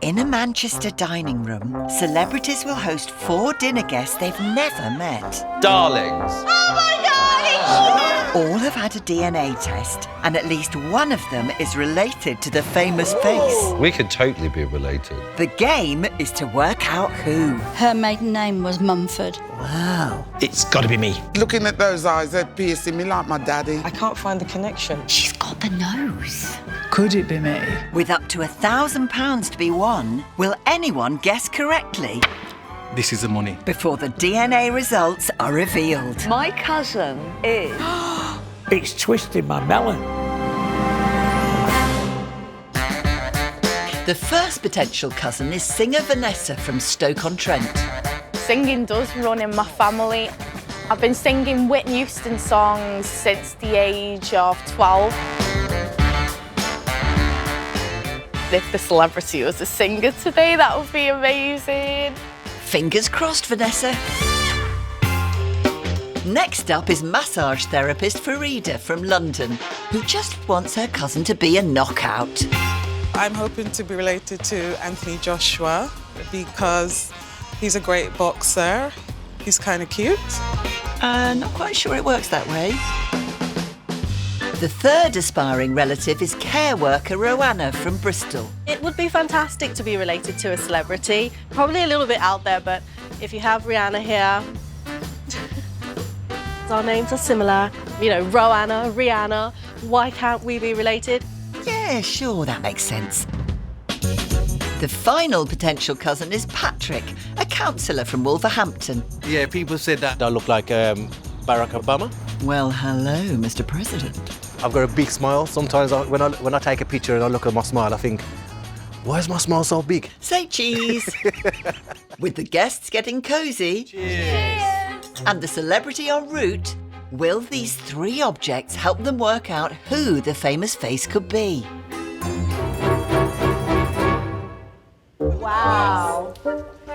In a Manchester dining room, celebrities will host 4 dinner guests they've never met. Darlings. Oh my God! All have had a DNA test, and at least one of them is related to the famous face. We could totally be related. The game is to work out who. Her maiden name was Mumford. Wow. It's got to be me. Looking at those eyes, they're piercing me like my daddy. I can't find the connection. She's got the nose. Could it be me? With up to £1,000 to be won, will anyone guess correctly This is the money. before the DNA results are revealed? My cousin is... It's twisted my melon. The first potential cousin is singer Vanessa from Stoke-on-Trent. Singing does run in my family. I've been singing Whitney Houston songs since the age of 12. If the celebrity was a singer today, that would be amazing. Fingers crossed, Vanessa. Next up is massage therapist Farida from London, who just wants her cousin to be a knockout. I'm hoping to be related to Anthony Joshua because he's a great boxer. He's kind of cute. Not quite sure it works that way. The third aspiring relative is care worker Roanna from Bristol. It would be fantastic to be related to a celebrity. Probably a little bit out there, but if you have Rihanna here, our names are similar. You know, Roanna, Rihanna, why can't we be related? Yeah, sure, that makes sense. The final potential cousin is Patrick, a councillor from Wolverhampton. Yeah, people said that I look like Barack Obama. Well, hello, Mr. President. I've got a big smile. Sometimes when I take a picture and I look at my smile, I think, why is my smile so big? Say cheese. With the guests getting cosy. Cheers. And the celebrity en route, will these 3 objects help them work out who the famous face could be? Wow.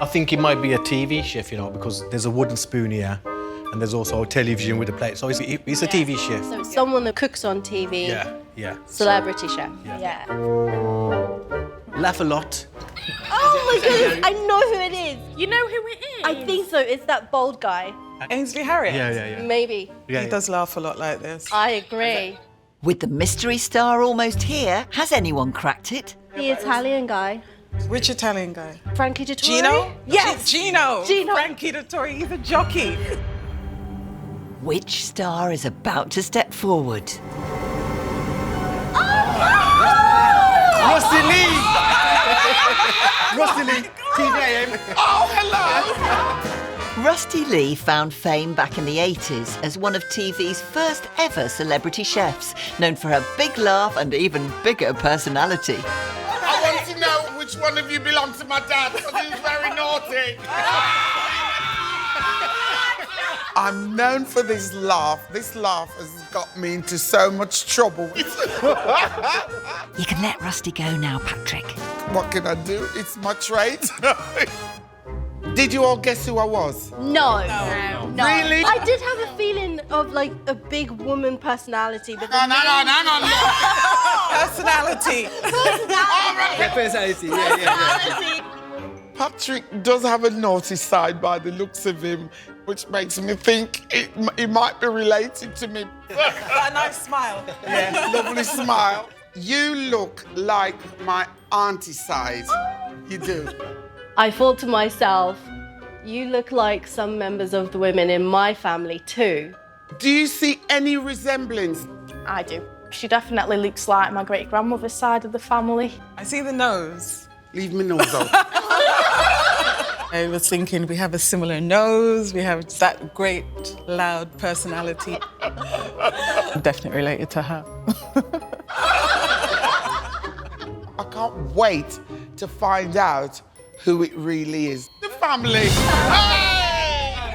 I think it might be a TV chef, you know, because there's a wooden spoon here and there's also a television with a plate. So it's a TV chef. So it's someone that cooks on TV. Yeah. Celebrity chef. Yeah. Laugh a lot. Oh my goodness, I know who it is. You know who it is? I think so. It's that bald guy. Ainsley Harriott. Yeah. Maybe. He does laugh a lot like this. I agree. With the mystery star almost here, has anyone cracked it? The Italian guy. Which Italian guy? Frankie Dettori? Gino? Yes! Gino. Gino. Frankie Dettori, he's a jockey. Which star is about to step forward? Rustie Lee! Rustie Lee, TVAM. Oh, hello! Rustie Lee found fame back in the 80s as one of TV's first ever celebrity chefs, known for her big laugh and even bigger personality. I want to know which one of you belongs to my dad, because he was very naughty. I'm known for this laugh. This laugh has got me into so much trouble. You can let Rusty go now, Patrick. What can I do? It's my trade. Did you all guess who I was? No. Really? I did have a feeling of like a big woman personality, but No. Personality. Personality, yeah. Patrick does have a naughty side by the looks of him, which makes me think it might be related to me. A nice smile. Yeah, lovely smile. You look like my auntie side. You do. I thought to myself, you look like some members of the women in my family too. Do you see any resemblance? I do. She definitely looks like my great-grandmother's side of the family. I see the nose. Leave me nose out. I was thinking we have a similar nose, we have that great, loud personality. I'm definitely related to her. I can't wait to find out who it really is. The family. Hey!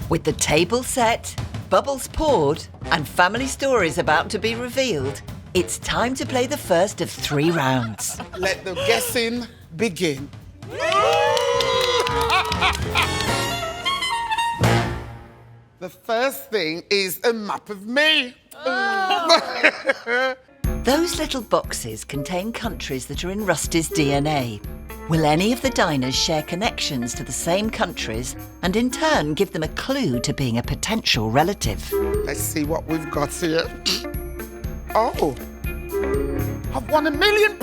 With the table set, bubbles poured, and family stories about to be revealed, it's time to play the first of 3 rounds. Let the guessing begin. The first thing is a map of me. Those little boxes contain countries that are in Rustie's DNA. Will any of the diners share connections to the same countries and in turn give them a clue to being a potential relative? Let's see what we've got here. Oh, I've won £1 million!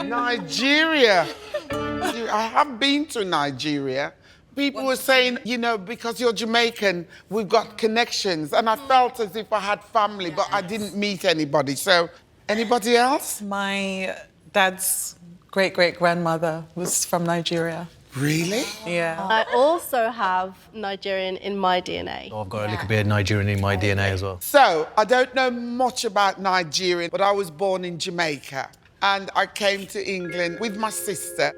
Nigeria. I have been to Nigeria. People were saying, you know, because you're Jamaican, we've got connections. And I felt as if I had family, but I didn't meet anybody. So, anybody else? My dad's great-great-grandmother was from Nigeria. Really? Yeah. I also have Nigerian in my DNA. I've got a little bit of Nigerian in my DNA as well. So, I don't know much about Nigeria, but I was born in Jamaica. And I came to England with my sister.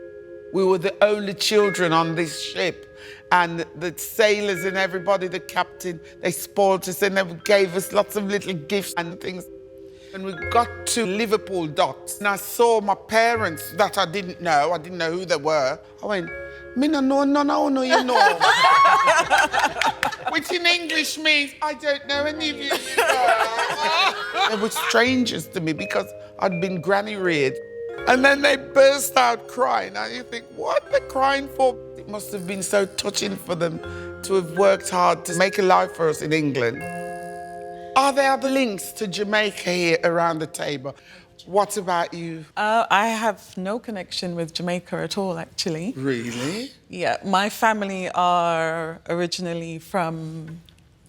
We were the only children on this ship. And the sailors and everybody, the captain, they spoiled us and they gave us lots of little gifts and things. And we got to Liverpool docks and I saw my parents that I didn't know who they were. I went, me no, you know. Which in English means, I don't know any of you, you know. They were strangers to me because I'd been granny reared. And then they burst out crying. And you think, what are they crying for? It must have been so touching for them to have worked hard to make a life for us in England. Are there other links to Jamaica here around the table? What about you? I have no connection with Jamaica at all, actually. Really? Yeah, my family are originally from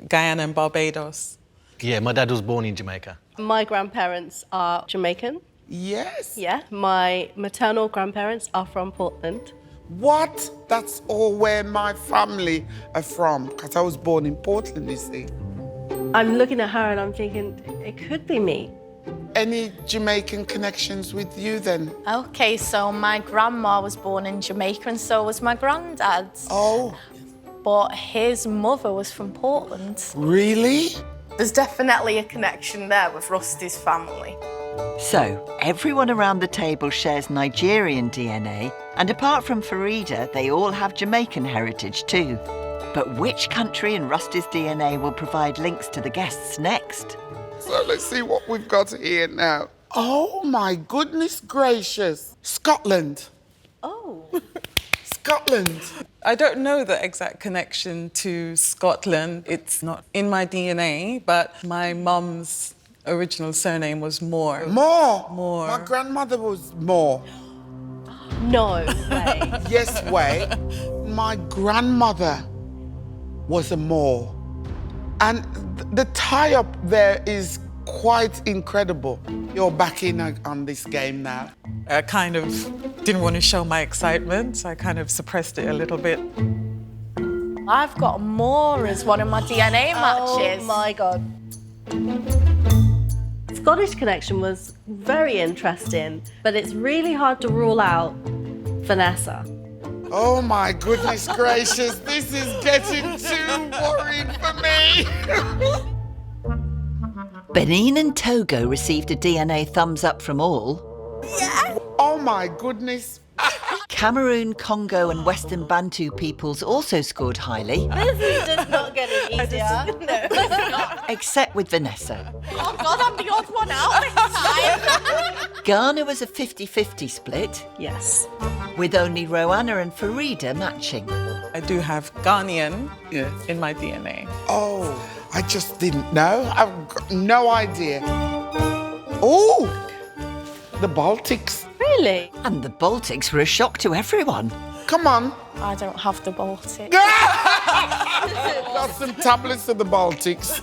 Guyana and Barbados. Yeah, my dad was born in Jamaica. My grandparents are Jamaican. Yes. Yeah. My maternal grandparents are from Portland. What? That's all where my family are from, because I was born in Portland, you see. I'm looking at her and I'm thinking, it could be me. Any Jamaican connections with you then? Okay, so my grandma was born in Jamaica and so was my granddad. Oh. But his mother was from Portland. Really? There's definitely a connection there with Rustie's family. So, everyone around the table shares Nigerian DNA, and apart from Farida, they all have Jamaican heritage too. But which country in Rustie's DNA will provide links to the guests next? So let's see what we've got here now. Oh my goodness gracious. Scotland. Oh. Scotland. I don't know the exact connection to Scotland. It's not in my DNA, but my mum's original surname was Moore. Moore? Moore. My grandmother was Moore. No way. Yes, way. My grandmother was a Moore. And the tie-up there is quite incredible. You're back in on this game now. I kind of didn't want to show my excitement, so I kind of suppressed it a little bit. I've got Moore as one of my DNA matches. Oh my God. Scottish connection was very interesting, but it's really hard to rule out Vanessa. Oh my goodness gracious, this is getting too worrying for me. Benin and Togo received a DNA thumbs up from all. Yeah. Oh my goodness. Cameroon, Congo and Western Bantu peoples also scored highly. This is just not getting easier. No, it's not. Except with Vanessa. Oh God, I'm the odd one out this time. Ghana was a 50-50 split. Yes. With only Roanna and Farida matching. I do have Ghanaian in my DNA. Oh, I just didn't know. I've got no idea. Oh, the Baltics. Really? And the Baltics were a shock to everyone. Come on. I don't have the Baltic. Got some tablets of the Baltics.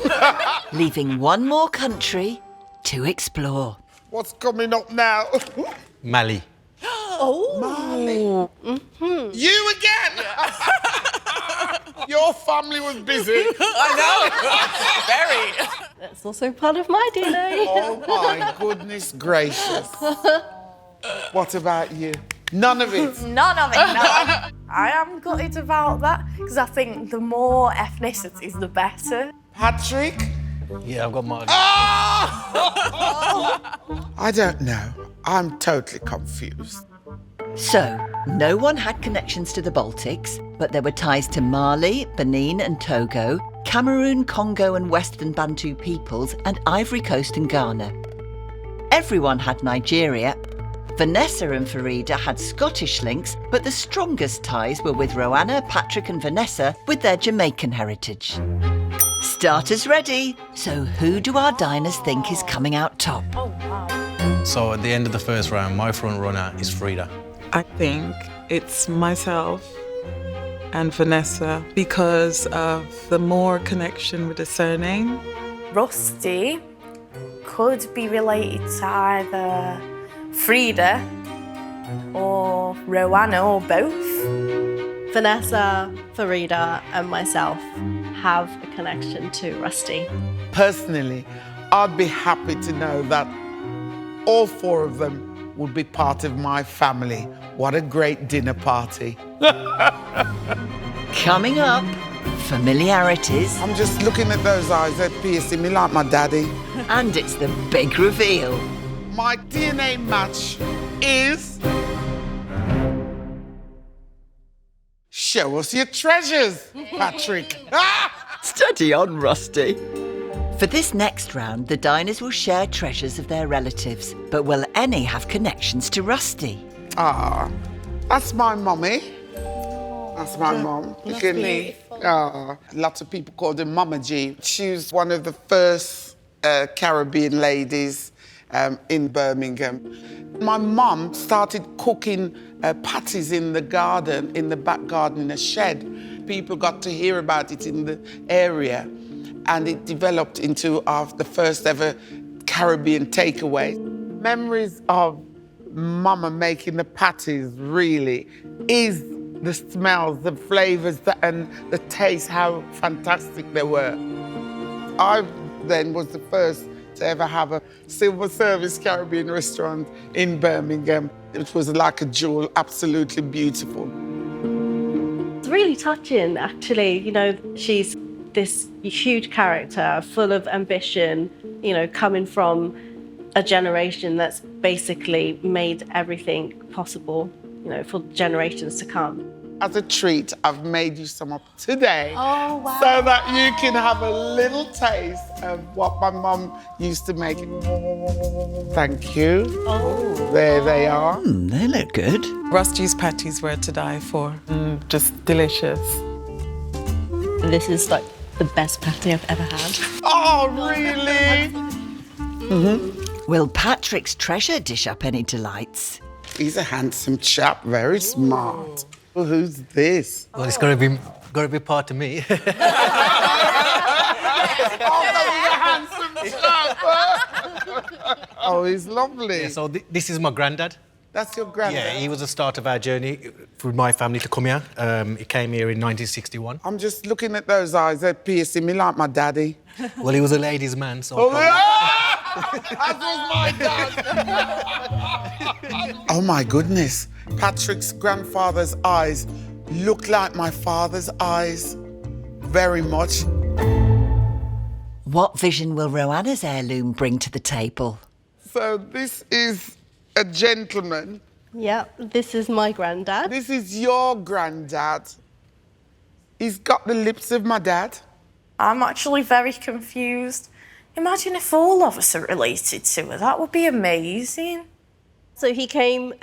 Leaving one more country to explore. What's coming up now? Mali. Oh, Mali. Mm-hmm. You again? Your family was busy. I know. Very. That's also part of my DNA. Oh my goodness gracious. What about you? None of it? None of it, no. I am gutted about that, because I think the more ethnicities, the better. Patrick? Yeah, I've got mine. Oh! I don't know. I'm totally confused. So, no one had connections to the Baltics, but there were ties to Mali, Benin and Togo, Cameroon, Congo and Western Bantu peoples, and Ivory Coast and Ghana. Everyone had Nigeria. Vanessa and Farida had Scottish links, but the strongest ties were with Roanna, Patrick and Vanessa with their Jamaican heritage. Starters ready. So who do our diners think is coming out top? So at the end of the first round, my front runner is Frida. I think it's myself and Vanessa because of the more connection with the surname. Rustie could be related to either Frida or Roanna or both. Vanessa, Farida and myself have a connection to Rustie. Personally, I'd be happy to know that all four of them would be part of my family. What a great dinner party. Coming up, familiarities. I'm just looking at those eyes, they're piercing me like my daddy. And it's the big reveal. My DNA match is... Show us your treasures, Patrick. Steady on, Rusty. For this next round, the diners will share treasures of their relatives, but will any have connections to Rustie? Ah, that's my mummy. That's my mum. Lovely. Lots of people called her Mama G. She was one of the first Caribbean ladies in Birmingham. My mum started cooking patties in the garden, in the back garden, in a shed. People got to hear about it in the area, and it developed into the first ever Caribbean takeaway. Memories of Mama making the patties really is the smells, the flavors, and the taste, how fantastic they were. I then was the first to ever have a silver service Caribbean restaurant in Birmingham. It was like a jewel, absolutely beautiful. It's really touching, actually. You know, she's this huge character, full of ambition, you know, coming from a generation that's basically made everything possible, you know, for generations to come. As a treat, I've made you some up today. Oh, wow. So that you can have a little taste of what my mum used to make. Thank you. Oh. There they are. They look good. Rustie's patties were to die for. Just delicious. This is like the best patty I've ever had. Oh, really? Will Patrick's treasure dish up any delights? He's a handsome chap, very smart. Well, who's this? Well, it's got to be part of me. Oh, he's lovely. Yeah, so this is my granddad. That's your granddad? Yeah, he was the start of our journey for my family to come here. He came here in 1961. I'm just looking at those eyes, they're piercing me like my daddy. Well, he was a ladies' man, so... Oh, that was my dad. Oh, my goodness. Patrick's grandfather's eyes look like my father's eyes very much. What vision will Roanna's heirloom bring to the table? So this is a gentleman. Yeah, this is my granddad. This is your granddad. He's got the lips of my dad. I'm actually very confused. Imagine if all of us are related to her. That would be amazing. So he came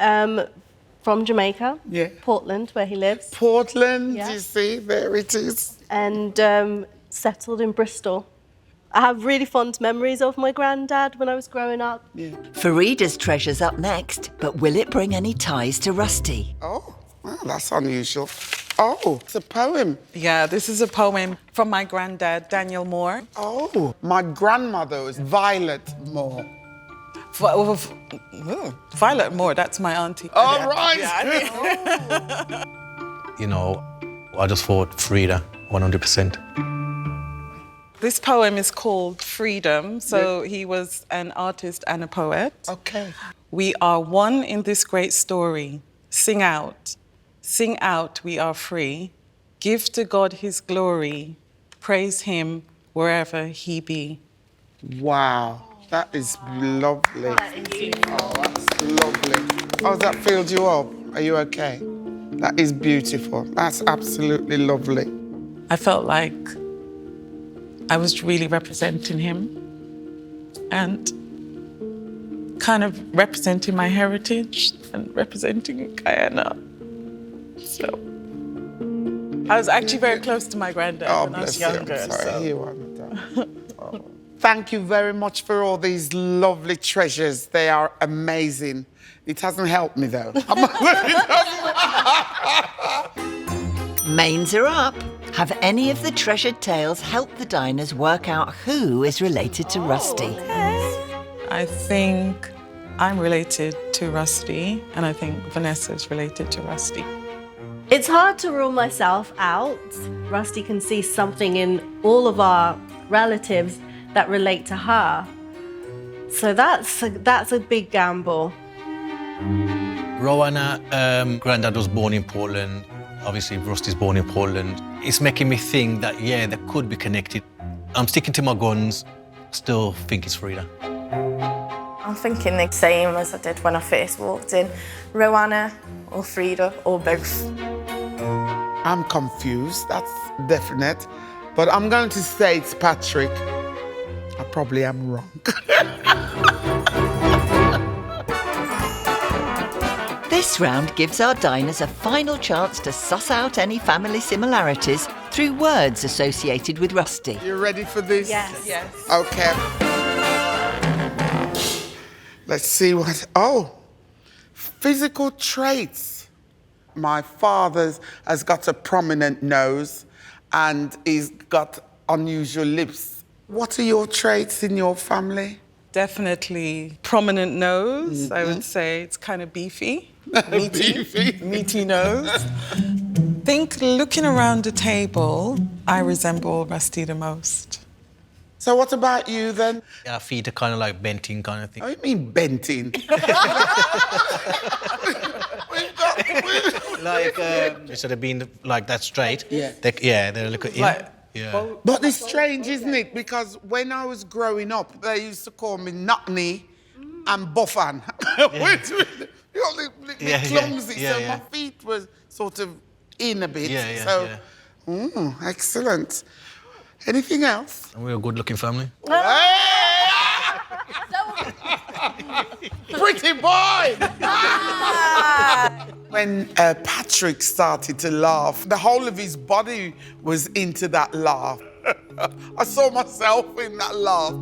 from Jamaica, Yeah. Portland, where he lives, Portland, Yeah. you see, there it is. and settled in Bristol. I have really fond memories of my granddad when I was growing up. Yeah. Farida's treasure's up next, but will it bring any ties to Rustie? Oh, well, that's unusual. Oh, it's a poem. Yeah, this is a poem from my granddad, Daniel Moore. Oh, my grandmother was Violet Moore. Violet Moore, that's my auntie. All right. You know, I just thought Frida, 100%. This poem is called Freedom, so he was an artist and a poet. Okay. We are one in this great story. Sing out, we are free. Give to God his glory. Praise him wherever he be. Wow, that is lovely. Oh, that's lovely. Oh, that filled you up. Are you okay? That is beautiful. That's absolutely lovely. I felt like I was really representing him and kind of representing my heritage and representing Guyana. So I was actually very close to my granddad when I was younger. I'm sorry. You are not. Oh. Thank you very much for all these lovely treasures. They are amazing. It hasn't helped me though. Mains are up. Have any of the treasured tales helped the diners work out who is related to Rustie? I think I'm related to Rustie, and I think Vanessa's related to Rustie. It's hard to rule myself out. Rustie can see something in all of our relatives that relate to her. So that's a big gamble. Rowana, granddad was born in Portland. Obviously, Rustie's born in Portland. It's making me think that, yeah, they could be connected. I'm sticking to my guns. Still think it's Frida. I'm thinking the same as I did when I first walked in. Rowana or Frida or both. I'm confused, that's definite. But I'm going to say it's Patrick. I probably am wrong. This round gives our diners a final chance to suss out any family similarities through words associated with Rustie. You ready for this? Yes. Yes. Okay. Let's see what... Oh, physical traits. My father has got a prominent nose and he's got unusual lips. What are your traits in your family? Definitely prominent nose, I would say. It's kind of beefy. Meaty nose. Think looking around the table, I resemble Rustie the most. So what about you then? Yeah, feet are kind of like benting kind of thing. What do you mean benting? Like, instead of being like that straight, Yeah. they're looking Like, yeah. But it's strange, isn't it? Because when I was growing up, they used to call me Knockney and Buffan. Which was, clumsy. So my feet were sort of in a bit. Excellent. Anything else? And we're a good-looking family. Pretty boy! When Patrick started to laugh, the whole of his body was into that laugh. I saw myself in that laugh.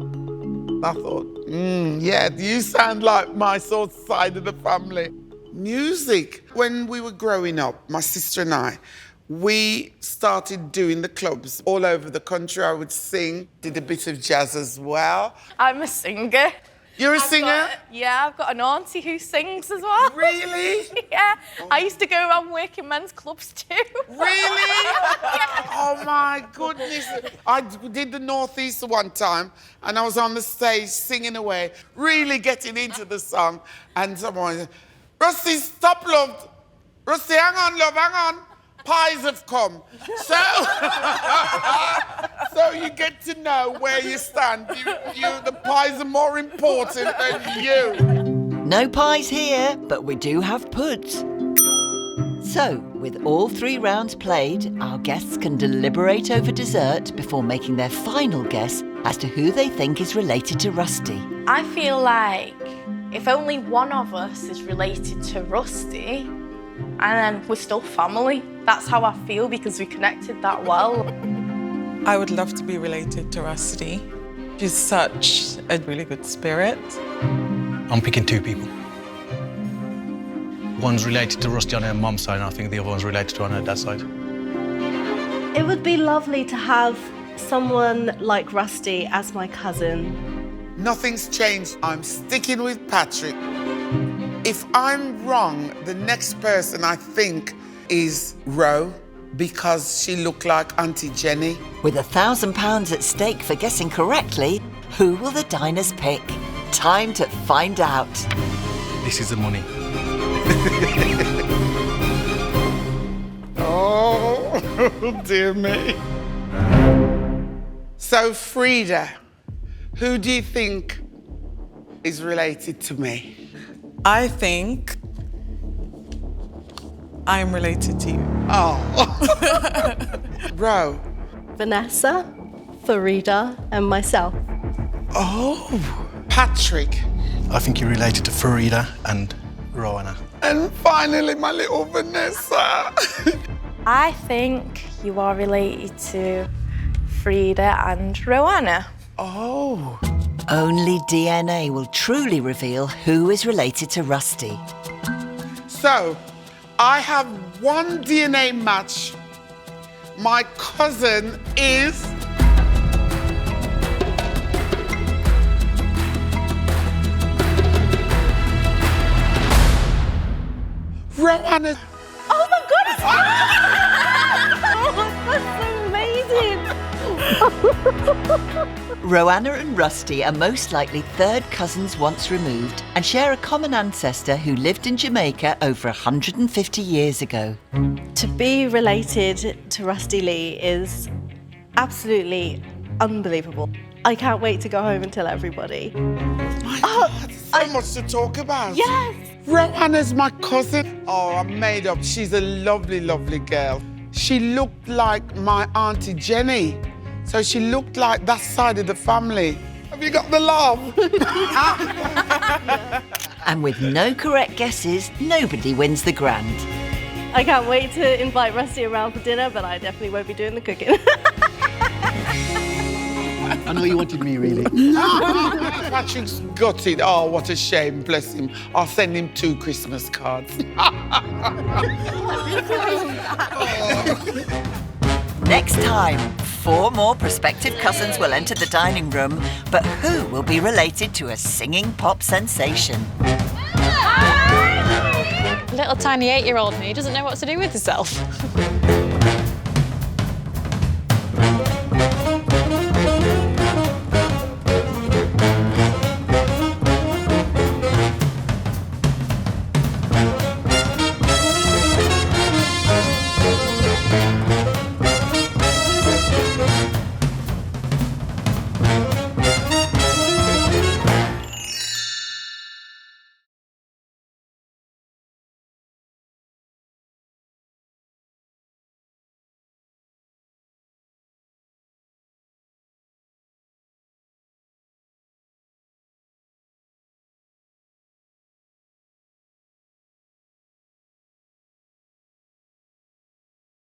I thought, yeah, you sound like my sort of side of the family. Music. When we were growing up, my sister and I, we started doing the clubs all over the country. I would sing, did a bit of jazz as well. I'm a singer. You're a singer? I've got an auntie who sings as well. Really? Yeah. I used to go around working men's clubs too. Really? Oh my goodness. I did the Northeast one time and I was on the stage singing away, really getting into the song. And someone said, Rustie, stop, love. Rustie, hang on, love, hang on. Pies have come. So, so you get to know where you stand. The pies are more important than you. No pies here, but we do have puds. So, with all 3 rounds played, our guests can deliberate over dessert before making their final guess as to who they think is related to Rustie. I feel like if only one of us is related to Rustie, and then we're still family. That's how I feel because we connected that well. I would love to be related to Rustie. She's such a really good spirit. I'm picking 2 people. One's related to Rustie on her mum's side, and I think the other one's related to her on her dad's side. It would be lovely to have someone like Rustie as my cousin. Nothing's changed. I'm sticking with Patrick. If I'm wrong, the next person I think is Ro, because she looked like Auntie Jenny. With £1,000 at stake for guessing correctly, who will the diners pick? Time to find out. This is the money. Oh, dear me. So, Frida, who do you think is related to me? I think I'm related to you. Oh. Ro. Vanessa, Farida, and myself. Oh. Patrick. I think you're related to Farida and Rowana. And finally, my little Vanessa. I think you are related to Frida and Rowana. Oh. Only DNA will truly reveal who is related to Rustie. So, I have one DNA match. My cousin is... Rowana. Oh my goodness! Oh, that's amazing! Rowana and Rustie are most likely third cousins once removed and share a common ancestor who lived in Jamaica over 150 years ago. To be related to Rustie Lee is absolutely unbelievable. I can't wait to go home and tell everybody. My God, so much to talk about. Yes! Rowanna's my cousin. Oh, I'm made up. She's a lovely, lovely girl. She looked like my Auntie Jenny. So she looked like that side of the family. Have you got the laugh? And with no correct guesses, nobody wins the grand. I can't wait to invite Rustie around for dinner, but I definitely won't be doing the cooking. I know you wanted me, really. Patrick's gutted. Oh, what a shame, bless him. I'll send him 2 Christmas cards. Next time, 4 more prospective cousins will enter the dining room, but who will be related to a singing pop sensation? Little tiny 8-year-old me doesn't know what to do with herself.